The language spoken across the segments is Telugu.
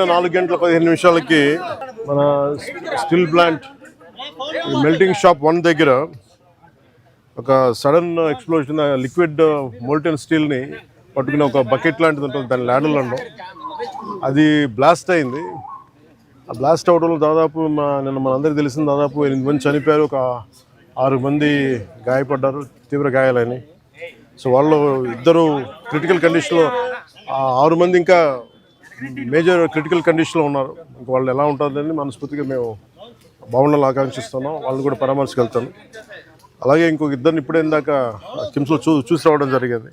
పొద్దున్న 4:15 మన స్టీల్ ప్లాంట్ మెల్టింగ్ షాప్ 1 దగ్గర ఒక సడన్ ఎక్స్ప్లోజన్, లిక్విడ్ మోల్టెన్ స్టీల్ని పట్టుకుని ఒక బకెట్ లాంటిది ఉంటుంది, దాని ల్యాడర్లో అది బ్లాస్ట్ అయింది. ఆ బ్లాస్ట్ అవడంలో దాదాపు నిన్న మనందరికీ తెలిసింది, దాదాపు 8 మంది చనిపోయారు, ఒక 6 మంది గాయపడ్డారు, తీవ్ర గాయాలని. సో వాళ్ళు 2 క్రిటికల్ కండిషన్లో, 6 మంది ఇంకా మేజర్ క్రిటికల్ కండిషన్లో ఉన్నారు. ఇంకా వాళ్ళు ఎలా ఉంటుందని మనస్ఫూర్తిగా మేము బాగుండాలని ఆకాంక్షిస్తున్నాం. వాళ్ళని కూడా పరామర్శకెళ్తాను. అలాగే ఇంకొక 2 ఇప్పుడే ఇందాక కిమ్స్లో చూసి రావడం జరిగింది.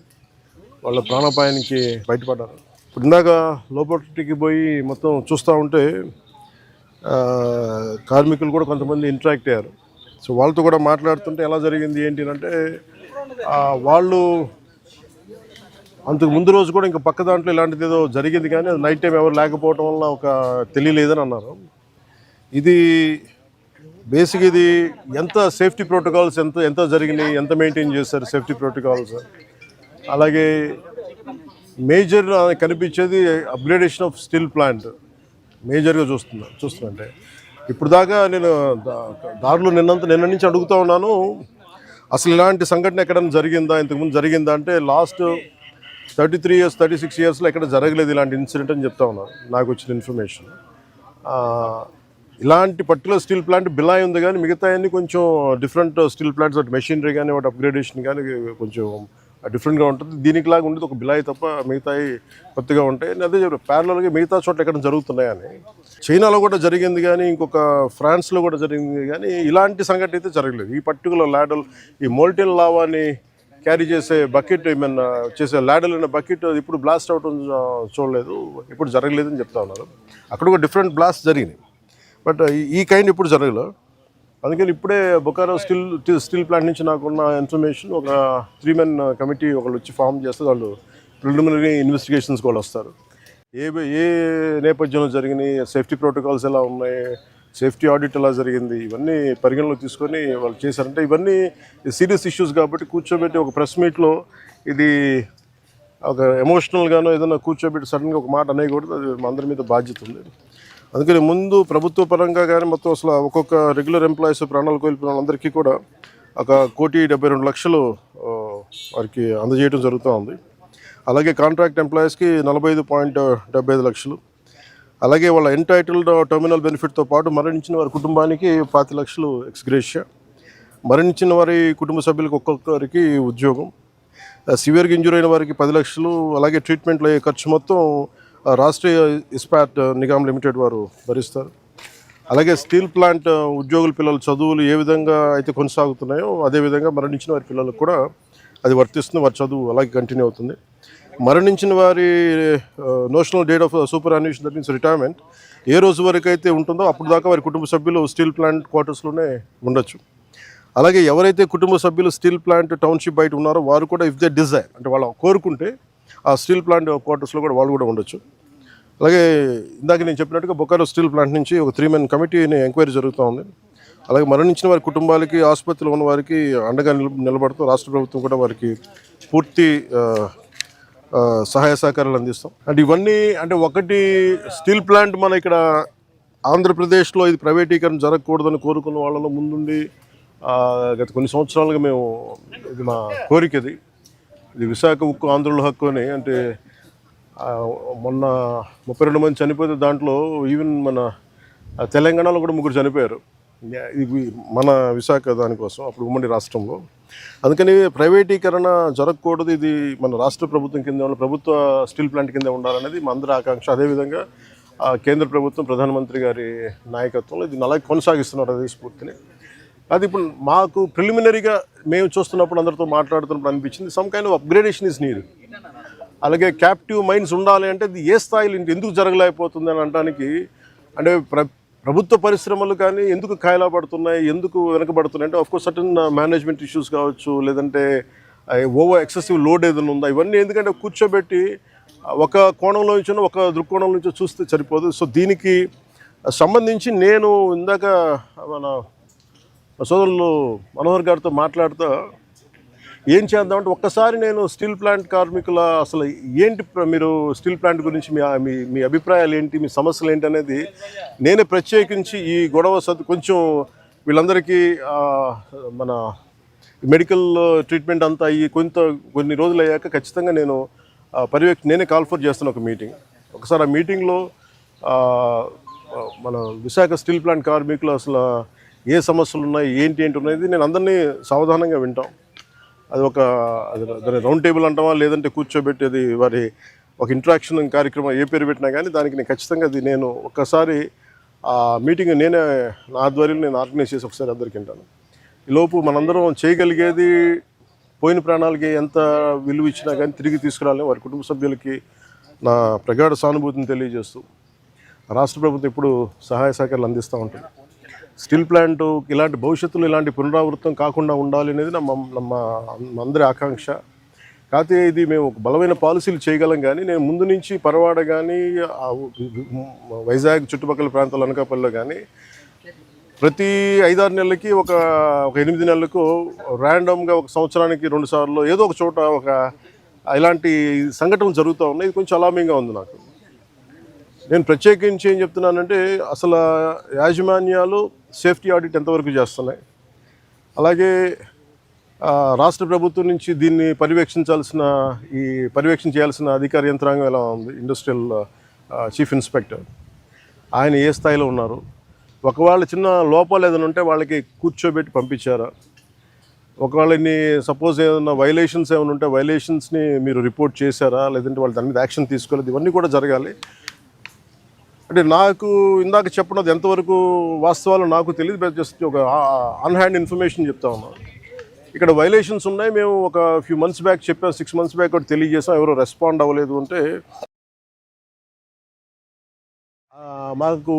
వాళ్ళ ప్రాణాపాయానికి బయటపడ్డారు. ఇప్పుడు ఇందాక లోపలికి పోయి మొత్తం చూస్తూ ఉంటే కార్మికులు కూడా కొంతమంది ఇంటరాక్ట్ అయ్యారు. సో వాళ్ళతో కూడా మాట్లాడుతుంటే ఎలా జరిగింది ఏంటి అంటే, వాళ్ళు అంతకు ముందు రోజు కూడా ఇంకా పక్క దాంట్లో ఇలాంటిది ఏదో జరిగింది, కానీ అది నైట్ టైం ఎవరు లేకపోవడం వల్ల ఒక తెలియలేదని అన్నారు. ఇది బేసిక్, ఇది ఎంత సేఫ్టీ ప్రోటోకాల్స్ ఎంత జరిగినాయి, ఎంత మెయింటైన్ చేస్తారు సేఫ్టీ ప్రోటోకాల్స్. అలాగే మేజర్ కనిపించేది అప్గ్రేడేషన్ ఆఫ్ స్టీల్ ప్లాంట్ మేజర్గా చూస్తుంటే ఇప్పుడు దాకా నేను దారిలో నిన్న నుంచి అడుగుతూ ఉన్నాను, అసలు ఇలాంటి సంఘటన ఎక్కడైనా జరిగిందా, ఇంతకుముందు జరిగిందా అంటే లాస్ట్ 33 years 36 yearsలో ఎక్కడ జరగలేదు ఇలాంటి ఇన్సిడెంట్ అని చెప్తా ఉన్నాను నాకు వచ్చిన ఇన్ఫర్మేషన్. ఇలాంటి పర్టికులర్ స్టీల్ ప్లాంట్ బిలాయ్ ఉంది, కానీ మిగతా అన్ని కొంచెం డిఫరెంట్ స్టీల్ ప్లాంట్స్, వాటి మెషినరీ కానీ వాటి అప్గ్రేడేషన్ కానీ కొంచెం డిఫరెంట్గా ఉంటుంది. దీనికి లాగా ఉండేది ఒక బిలాయి తప్ప మిగతాయి కొత్తగా ఉంటాయి. అదే ప్యారలల్గా మిగతా చోట్ల ఎక్కడ జరుగుతున్నాయని. చైనాలో కూడా జరిగింది, కానీ ఇంకొక ఫ్రాన్స్లో కూడా జరిగింది, కానీ ఇలాంటి సంఘటన అయితే జరగలేదు. ఈ పర్టికులర్ ల్యాడల్, ఈ మోల్టెన్ లావాని క్యారీ చేసే బకెట్, ఏమన్నా చేసే ల్యాడల్ అనే బకెట్ ఇప్పుడు బ్లాస్ట్ అవటం చూడలేదు, ఇప్పుడు జరగలేదని చెప్తా ఉన్నారు. అక్కడ ఒక డిఫరెంట్ బ్లాస్ట్ జరిగినాయి, బట్ ఈ కైండ్ ఇప్పుడు జరగలేదు. అందుకని ఇప్పుడే బొకారో స్టీల్ ప్లాంట్ నుంచి నాకున్న ఇన్ఫర్మేషన్, ఒక 3 men కమిటీ ఒకళ్ళు వచ్చి ఫామ్ చేస్తే వాళ్ళు ప్రిలిమినరీ ఇన్వెస్టిగేషన్స్ కూడా వస్తారు. ఏ నేపథ్యంలో జరిగినాయి, సేఫ్టీ ప్రోటోకాల్స్ ఎలా ఉన్నాయి, సేఫ్టీ ఆడిట్ ఎలా జరిగింది, ఇవన్నీ పరిగణలోకి తీసుకొని వాళ్ళు చేశారంటే ఇవన్నీ సీరియస్ ఇష్యూస్ కాబట్టి కూర్చోబెట్టి ఒక ప్రెస్ మీట్లో ఇది ఒక ఎమోషనల్గానో ఏదైనా కూర్చోబెట్టి సడన్గా ఒక మాట అనేయకూడదు. అది మా అందరి మీద బాధ్యత ఉంది. అందుకని ముందు ప్రభుత్వ పరంగా కానీ మొత్తం అసలు ఒక్కొక్క రెగ్యులర్ ఎంప్లాయీస్ ప్రాణాలు కోల్పోయిన వాళ్ళందరికీ కూడా 1,72,00,000 వారికి అందజేయడం జరుగుతూ ఉంది. అలాగే కాంట్రాక్ట్ ఎంప్లాయీస్కి 45.75 లక్షలు, అలాగే వాళ్ళ ఎంటైటిల్డ్ టర్మినల్ బెనిఫిట్తో పాటు మరణించిన వారి కుటుంబానికి 5 లక్షలు ఎక్స్గ్రేషియా, మరణించిన వారి కుటుంబ సభ్యులకు ఒక్కొక్కరికి ఉద్యోగం, సివియర్గా ఇంజూర్ అయిన వారికి 10 లక్షలు, అలాగే ట్రీట్మెంట్లో అయ్యే ఖర్చు మొత్తం రాష్ట్రీయ ఇస్పాట్ నిగమ్ లిమిటెడ్ వారు భరిస్తారు. అలాగే స్టీల్ ప్లాంట్ ఉద్యోగుల పిల్లల చదువులు ఏ విధంగా అయితే కొనసాగుతున్నాయో అదేవిధంగా మరణించిన వారి పిల్లలకు కూడా అది వర్తిస్తుంది, వారి చదువు అలాగే కంటిన్యూ అవుతుంది. మరణించిన వారి notional date of superannuation, that means retirement, ఏ రోజు వరకు అయితే ఉంటుందో అప్పుడు దాకా వారి కుటుంబ సభ్యులు స్టీల్ ప్లాంట్ క్వార్టర్స్లోనే ఉండొచ్చు. అలాగే ఎవరైతే కుటుంబ సభ్యులు స్టీల్ ప్లాంట్ టౌన్షిప్ బయట ఉన్నారో వారు కూడా ఇఫ్ దే డిజైర్, అంటే వాళ్ళు కోరుకుంటే ఆ స్టీల్ ప్లాంట్ క్వార్టర్స్లో కూడా వాళ్ళు కూడా ఉండొచ్చు. అలాగే ఇందాక నేను చెప్పినట్టుగా బొకారో స్టీల్ ప్లాంట్ నుంచి ఒక 3 men కమిటీని ఎంక్వైరీ జరుగుతూ ఉంది. అలాగే మరణించిన వారి కుటుంబాలకి, ఆసుపత్రిలో ఉన్న వారికి అండగా నిలబడుతూ రాష్ట్ర ప్రభుత్వం కూడా వారికి పూర్తి సహాయ సహకారాలు అందిస్తాం. అంటే ఇవన్నీ అంటే ఒకటి స్టీల్ ప్లాంట్ మన ఇక్కడ ఆంధ్రప్రదేశ్లో ఇది ప్రైవేటీకరణ జరగకూడదని కోరుకున్న వాళ్ళలో ముందుండి గత కొన్ని సంవత్సరాలుగా మేము, ఇది మా కోరిక, ఇది విశాఖ ఉక్కు ఆంధ్రుల హక్కు అని. అంటే మొన్న 32 మంది చనిపోతే దాంట్లో ఈవెన్ మన తెలంగాణలో కూడా 3 చనిపోయారు. ఇది మన విశాఖ దానికోసం అప్పుడు ఉమ్మడి రాష్ట్రంలో. అందుకని ప్రైవేటీకరణ జరగకూడదు, ఇది మన రాష్ట్ర ప్రభుత్వం కింద ప్రభుత్వ స్టీల్ ప్లాంట్ కింద ఉండాలనేది మా అందరి ఆకాంక్ష. అదేవిధంగా కేంద్ర ప్రభుత్వం ప్రధానమంత్రి గారి నాయకత్వంలో ఇది అలాగే కొనసాగిస్తున్నారు అదే స్ఫూర్తిని. అది ఇప్పుడు మాకు ప్రిలిమినరీగా మేము చూస్తున్నప్పుడు అందరితో మాట్లాడుతున్నప్పుడు అనిపించింది some kind of upgradation is need. అలాగే క్యాప్టివ్ మైండ్స్ ఉండాలి అంటే ఇది ఏ స్థాయిలో ఎందుకు జరగలేకపోతుంది అని అనడానికి, అంటే ప్రభుత్వ పరిశ్రమలు కానీ ఎందుకు కాయలా పడుతున్నాయి, ఎందుకు వెనకబడుతున్నాయి అంటే ఆఫ్కోర్స్ సర్టన్ మేనేజ్మెంట్ ఇష్యూస్ కావచ్చు, లేదంటే ఓవర్ ఎక్సెసివ్ లోడ్ ఏదైనా ఉందా, ఇవన్నీ ఎందుకంటే కూర్చోబెట్టి ఒక కోణంలో నుంచి ఒక దృక్కోణం నుంచి చూస్తే సరిపోదు. సో దీనికి సంబంధించి నేను ఇందాక మన సోదరులు మనోహర్ గారితో మాట్లాడుతూ ఏం చేద్దామంటే ఒక్కసారి నేను స్టీల్ ప్లాంట్ కార్మికుల అసలు ఏంటి మీరు స్టీల్ ప్లాంట్ గురించి మీ అభిప్రాయాలు ఏంటి, మీ సమస్యలు ఏంటి అనేది నేనే ప్రత్యేకించి ఈ గొడవ కొంచెం వీళ్ళందరికీ మన మెడికల్ ట్రీట్మెంట్ అంతా అయ్యి కొన్ని రోజులు అయ్యాక ఖచ్చితంగా నేను నేనే కాల్ఫర్ చేస్తున్న ఒక మీటింగ్. ఒకసారి ఆ మీటింగ్లో మన విశాఖ స్టీల్ ప్లాంట్ కార్మికులు అసలు ఏ సమస్యలు ఉన్నాయి, ఏంటి ఉన్నది నేను అందరినీ సావధానంగా వింటాం. అది దాని రౌండ్ టేబుల్ అంటామా, లేదంటే కూర్చోబెట్టేది వారి ఒక ఇంటరాక్షన్ కార్యక్రమం ఏ పేరు పెట్టినా కానీ దానికి నేను ఖచ్చితంగా నేను ఒక్కసారి ఆ మీటింగ్ నేనే నా ఆధ్వర్యంలో నేను ఆర్గనైజ్ చేసి ఒకసారి అందరికి వింటాను. ఈలోపు మనందరం చేయగలిగేది పోయిన ప్రాణాలకి ఎంత విలువ ఇచ్చినా కానీ తిరిగి తీసుకురాలని వారి కుటుంబ సభ్యులకి నా ప్రగాఢ సానుభూతిని తెలియజేస్తూ రాష్ట్ర ప్రభుత్వం ఇప్పుడు సహాయ సహకారాలు అందిస్తూ ఉంటుంది. స్టీల్ ప్లాంట్ ఇలాంటి భవిష్యత్తులో ఇలాంటి పునరావృతం కాకుండా ఉండాలి అనేది ನಮ್ಮ అందరి ఆకాంక్ష. కాకపోతే ఇది మేము ఒక బలమైన పాలసీలు చేయగలం, కానీ నేను ముందు నుంచి పరవాడ కానీ వైజాగ్ చుట్టుపక్కల ప్రాంతాల అనకాపల్లిలో కానీ ప్రతి 5-6 నెలలకి ఒక 8 నెలలకు ర్యాండమ్గా ఒక సంవత్సరానికి 2 సార్లు ఏదో ఒక చోట ఇలాంటి సంఘటనలు జరుగుతూ ఉన్నాయి. ఇది కొంచెం అలామింగ్గా ఉంది నాకు. నేను ప్రత్యేకించి ఏం చెప్తున్నానంటే అసలు యాజమాన్యాలు సేఫ్టీ ఆడిట్ ఎంతవరకు చేస్తున్నాయి, అలాగే రాష్ట్ర ప్రభుత్వం నుంచి దీన్ని పర్యవేక్షణ చేయాల్సిన అధికార యంత్రాంగం ఎలా ఉంది, ఇండస్ట్రియల్ చీఫ్ ఇన్స్పెక్టర్ ఆయన ఏ స్థాయిలో ఉన్నారు, ఒకవేళ చిన్న లోపాలు ఏదైనా ఉంటే వాళ్ళకి కూర్చోబెట్టి పంపించారా, ఒకవేళ సపోజ్ ఏదైనా వైలేషన్స్ ఏమైనా ఉంటే వైలేషన్స్ని మీరు రిపోర్ట్ చేశారా, లేదంటే వాళ్ళు దాని మీద యాక్షన్ తీసుకోలేదు, ఇవన్నీ కూడా జరగాలి. అంటే నాకు ఇందాక చెప్పినది ఎంతవరకు వాస్తవాలు నాకు తెలియదు, జస్ట్ ఒక ఆన్ హ్యాండ్ ఇన్ఫర్మేషన్ చెప్తా ఉన్నాను. ఇక్కడ వైలేషన్స్ ఉన్నాయి, మేము ఒక ఫ్యూ మంత్స్ బ్యాక్ చెప్పాం, 6 months బ్యాక్ ఒకటి తెలియజేసాం, ఎవరో రెస్పాండ్ అవ్వలేదు అంటే మాకు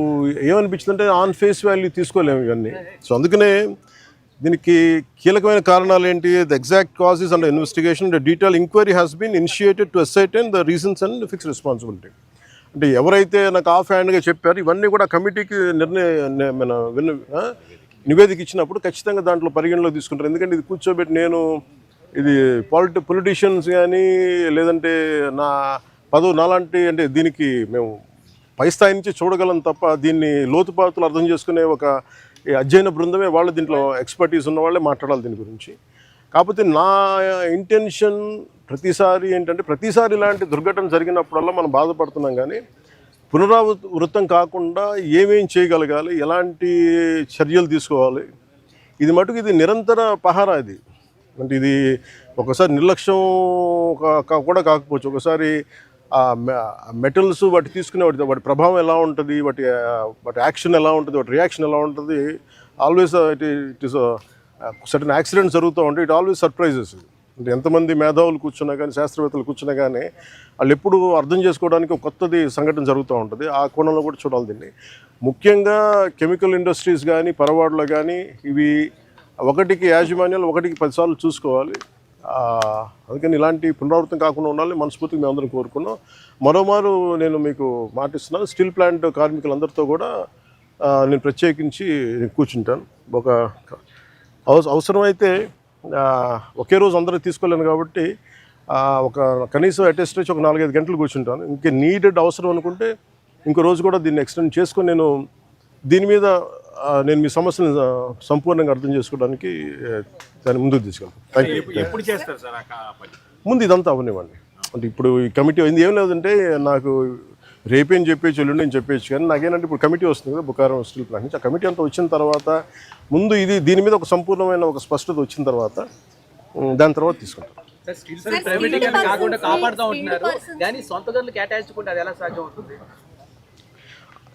ఏమనిపించిందంటే ఆన్ ఫేస్ వాల్యూ తీసుకోలేము ఇవన్నీ. సో అందుకనే దీనికి కీలకమైన కారణాలు ఏంటి, the exact causes and investigation detail enquiry has been initiated to ascertain the reasons and fix responsibility. అంటే ఎవరైతే నాకు ఆఫ్ హ్యాండ్గా చెప్పారో ఇవన్నీ కూడా కమిటీకి నివేదిక ఇచ్చినప్పుడు ఖచ్చితంగా దాంట్లో పరిగణలో తీసుకుంటారు. ఎందుకంటే ఇది కూర్చోబెట్టి నేను ఇది పొలిటీషియన్స్ కానీ లేదంటే నా పదవి నాలాంటి అంటే దీనికి మేము పై స్థాయి నుంచి చూడగలం తప్ప దీన్ని లోతుపాతులు అర్థం చేసుకునే ఒక అధ్యయన బృందమే వాళ్ళు దీంట్లో ఎక్స్పర్టీస్ ఉన్న వాళ్ళే మాట్లాడాలి దీని గురించి. కాకపోతే నా ఇంటెన్షన్ ప్రతిసారి ఏంటంటే ప్రతిసారి ఇలాంటి దుర్ఘటన జరిగినప్పుడల్లా మనం బాధపడుతున్నాం, కానీ పునరావృతం కాకుండా ఏమేం చేయగలగాలి, ఎలాంటి చర్యలు తీసుకోవాలి, ఇది మటుకు ఇది నిరంతర పహారా. ఇది అంటే ఇది ఒకసారి నిర్లక్ష్యం కూడా కాకపోవచ్చు, ఒకసారి మెటల్స్ వాటి తీసుకునే వాటి ప్రభావం ఎలా ఉంటుంది, వాటి యాక్షన్ ఎలా ఉంటుంది, వాటి రియాక్షన్ ఎలా ఉంటుంది, always it is certain accidents జరుగుతూ ఉంటాయి. It always surprises. అంటే ఎంతమంది మేధావులు కూర్చున్నా కానీ శాస్త్రవేత్తలు కూర్చున్నా కానీ వాళ్ళు ఎప్పుడు అర్థం చేసుకోవడానికి ఒక కొత్తది సంఘటన జరుగుతూ ఉంటుంది. ఆ కోణంలో కూడా చూడాలి దీన్ని. ముఖ్యంగా కెమికల్ ఇండస్ట్రీస్ కానీ పరవాడలో కానీ ఇవి ఒకటికి యాజమాన్యాలు 1కి 10 సార్లు చూసుకోవాలి. అందుకని ఇలాంటి పునరావృతం కాకుండా ఉండాలని మనస్ఫూర్తిగా మేము అందరం కోరుకున్నాం. మరోమారు నేను మీకు మాటిస్తున్నాను, స్టీల్ ప్లాంట్ కార్మికులందరితో కూడా నేను ప్రత్యేకించి కూర్చుంటాను. ఒక అవసరమైతే ఒకే రోజు అందరూ తీసుకోలేను కాబట్టి ఒక కనీసం అటెస్ట్ ఒక 4-5 గంటలు కూర్చుంటాను. ఇంకే నీడెడ్ అవసరం అనుకుంటే ఇంకో రోజు కూడా దీన్ని ఎక్స్టెండ్ చేసుకొని నేను దీని మీద నేను మీ సమస్యను సంపూర్ణంగా అర్థం చేసుకోవడానికి దాన్ని ముందుకు తీసుకెళ్తాను. ముందు ఇదంతా అవనివ్వండి. అంటే ఇప్పుడు ఈ కమిటీ అయింది ఏం లేదంటే నాకు రేపేం చెప్పేసి ఎల్లుండి నేను చెప్పేసి, కానీ నాకేంటంటే ఇప్పుడు కమిటీ వస్తుంది కదా బుకారం స్టీల్ ప్లాంట్ నుంచి. ఆ కమిటీ అంతా వచ్చిన తర్వాత ముందు దీని మీద ఒక సంపూర్ణమైన ఒక స్పష్టత వచ్చిన తర్వాత దాని తర్వాత తీసుకుంటాం.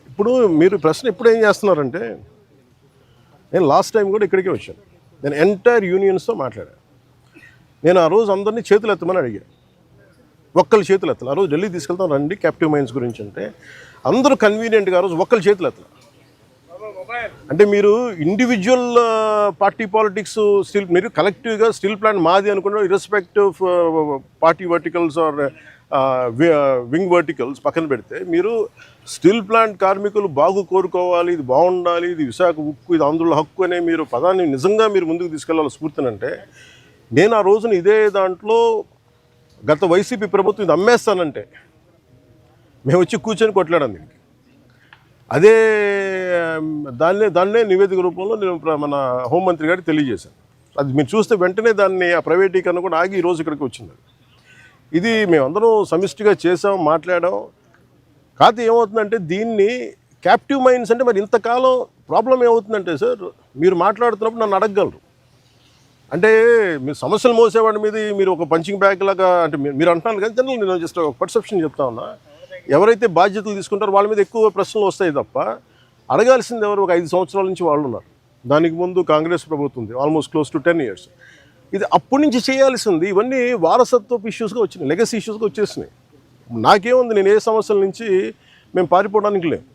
ఇప్పుడు మీరు ప్రశ్న ఇప్పుడు ఏం చేస్తున్నారంటే, నేను లాస్ట్ టైం కూడా ఇక్కడికే వచ్చాను. నేను ఎంటైర్ యూనియన్స్తో మాట్లాడాను. నేను ఆ రోజు అందరినీ చేతులు ఎత్తమని అడిగాను. ఒక్కళ్ళు చేతులు ఎత్తాలి. ఆ రోజు ఢిల్లీ తీసుకెళ్తాం రండి క్యాప్టివ్ మైన్స్ గురించి అంటే అందరూ కన్వీనియంట్గా ఆ రోజు ఒక్కళ్ళు చేతులు ఎత్తాలి. అంటే మీరు ఇండివిజువల్ పార్టీ పాలిటిక్స్ మీరు కలెక్టివ్గా స్టీల్ ప్లాంట్ మాది అనుకున్న irrespective party verticals or wing verticals పక్కన పెడితే మీరు స్టీల్ ప్లాంట్ కార్మికులు బాగు కోరుకోవాలి, ఇది బాగుండాలి, ఇది విశాఖ ఉక్కు, ఇది ఆంధ్రుల హక్కు అనే మీరు పదాన్ని నిజంగా మీరు ముందుకు తీసుకెళ్ళాలి స్ఫూర్తినంటే నేను ఆ రోజున ఇదే దాంట్లో గత వైసీపీ ప్రభుత్వం ఇది అమ్మేస్తానంటే మేము వచ్చి కూర్చొని కొట్లాడాం దీనికి. అదే దాన్నే నివేదిక రూపంలో నేను మన హోంమంత్రి గారికి తెలియజేశాను. అది మీరు చూస్తే వెంటనే దాన్ని ఆ ప్రైవేటీకరణ కూడా ఆగి ఈరోజు ఇక్కడికి వచ్చింది. ఇది మేమందరం సమిష్టిగా చేసాం, మాట్లాడాం. కాకపోతే ఏమవుతుందంటే దీన్ని క్యాప్టివ్ మైండ్స్ అంటే మరి ఇంతకాలం ప్రాబ్లం ఏమవుతుందంటే సార్, మీరు మాట్లాడుతున్నప్పుడు నన్ను అడగగలరు. అంటే మీరు సమస్యలు మోసేవాడి మీద మీరు ఒక పంచింగ్ బ్యాగ్ లాగా అంటే మీరు అంటున్నారు కానీ జనరల్ నేను జస్ట్ ఒక పర్సెప్షన్ చెప్తా ఉన్నా. ఎవరైతే బాధ్యతలు తీసుకుంటారో వాళ్ళ మీద ఎక్కువ ప్రశ్నలు వస్తాయి తప్ప అడగాల్సింది ఎవరు? ఒక 5 సంవత్సరాల నుంచి వాళ్ళు ఉన్నారు. దానికి ముందు కాంగ్రెస్ ప్రభుత్వం ఉంది, ఆల్మోస్ట్ క్లోజ్ టు 10 years. ఇది అప్పటి నుంచి చేయాల్సింది. ఇవన్నీ వారసత్వపు ఇష్యూస్గా వచ్చినాయి, లెగసీ ఇష్యూస్గా వచ్చేసినాయి. నాకేముంది, నేను ఏ సమస్యల నుంచి మేము పారిపోవడానికి లేవు.